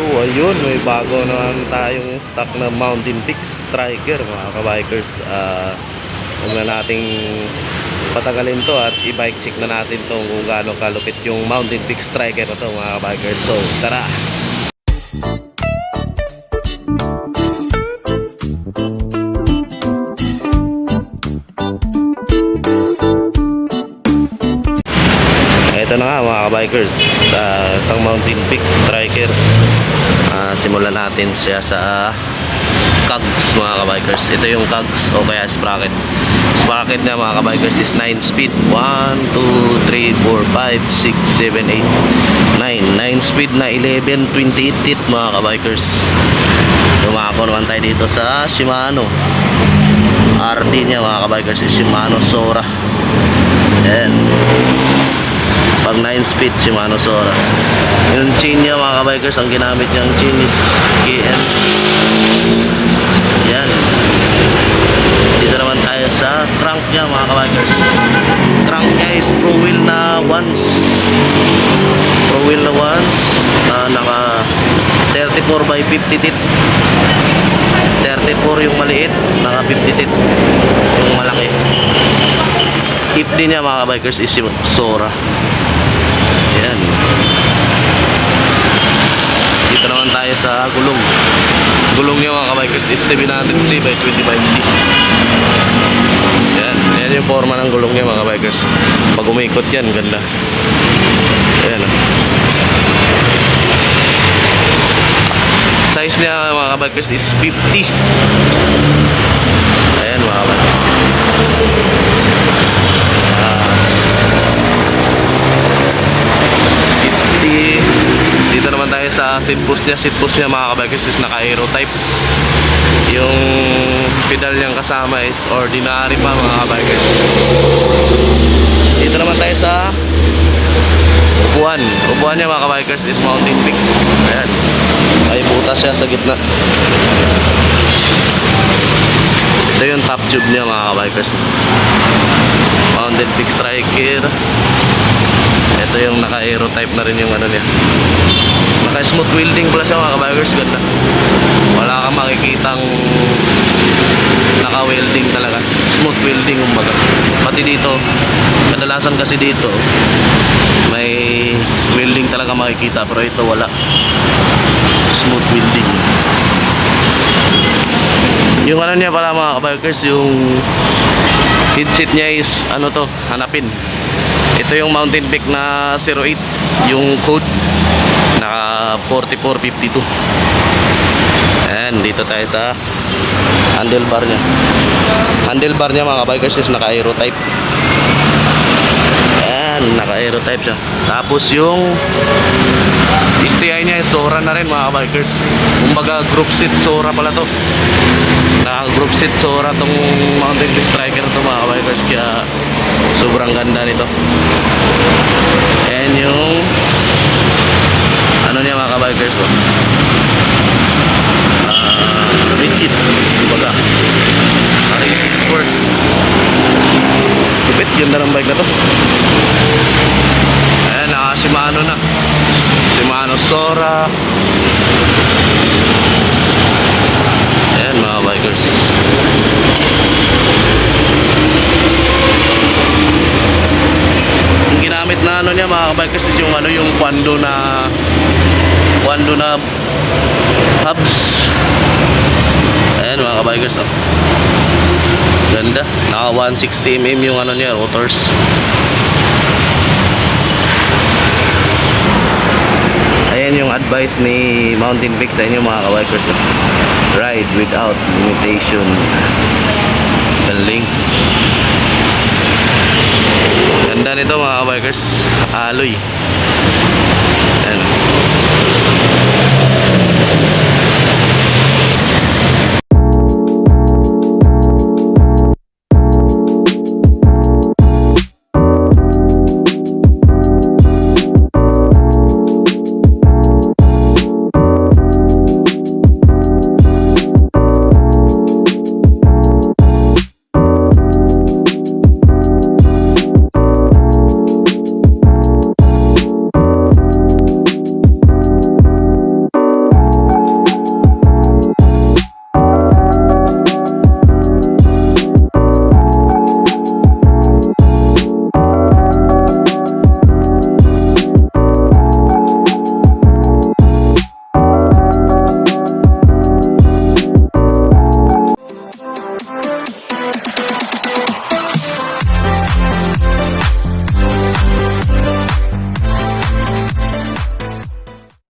So ayun, may bago naman tayong stock na Mountain Peak Striker mga kabikers. Huwag na nating patagalin to at i-bike check na natin to kung gaano kalupit yung Mountain Peak Striker na to mga kabikers. So tara! Ito na nga mga kabikers, isang Mountain Peak Striker. Simulan natin siya sa cogs mga kabikers. Ito yung cogs o kaya sprocket. Sprocket niya mga kabikers is 9 speed. 1, 2, 3, 4, 5, 6, 7, 8, 9 speed na 11, 28 teeth mga kabikers. Lumako naman tayo dito sa Shimano. RD niya mga kabikers is Shimano Sora. Ayan, pag 9 speed Shimano Sora. Yung chain niya mga kabikers, ang ginamit niyang chain is KM. Yan. Dito naman tayo sa crank niya mga kabikers. Crank niya is pro wheel na once. Pro wheel na once, naka 34 by 50 teeth. 34 yung maliit, naka 50 teeth yung malaki. Tip din niya mga kabikers is Sora. Yan. Dito naman tayo sa gulong. Gulong niya mga kabikers is 700C by 25C. Yan. Yan yung forma ng gulong niya mga kabikers. Pag umikot yan, ganda. Ayan. Size niya mga kabikers is 50. Ayan mga kabikers. Dito naman tayo sa seat post niya. Seat post niya mga kabikers is naka-aero type. Yung pedal niyang kasama is ordinary pa mga kabikers. Dito naman tayo sa upuan. Upuan niya mga kabikers is Mountain Peak. Ayan, ay butas siya sa gitna. Ito yung top tube niya mga kabikers. Mountain Peak Striker. Ito yung naka-aero type na rin yung ano niya. Naka-smooth welding pala siya mga kabikers. Ganda. Wala kang makikitang naka-welding talaga. Smooth welding kumbaga. Pati dito, kadalasan kasi dito may welding talaga makikita, pero ito wala. Smooth welding. Yung ano niya pala mga kabikers, yung headset niya is ano to, hanapin. Ito yung Mountain Peak na 08, yung code naka 4452. Ayan, dito tayo sa handlebar nya. Handlebar nya mga kabikers is naka aero type. Ayan, naka aero type siya. Tapos yung STI nya is Sora na rin mga kabikers. Kumbaga group seat Sora pala to. Naka group seat Sora tong Mountain Peak Striker to mga kabikers. Kaya sobrang ganda nito. Ayan yung ano niya mga kabikers, oh. Rigid kumbaga. Rigid board. Lupit, ganda ng bike na to. Ayan, naka Shimano na. Shimano Sora. Ayan mga bikers. Yung ginamit na ano niya mga bikers is yung ano, yung Kwando na hubs. Ayan mga kabikers, oh. Ganda. Naka 160mm yung ano niya, rotors. Ayan yung advice ni Mountain Peak sa inyo mga kabikers, oh. Ride without limitation. Galing. Ganda nito mga kabikers. Alloy. Ayan.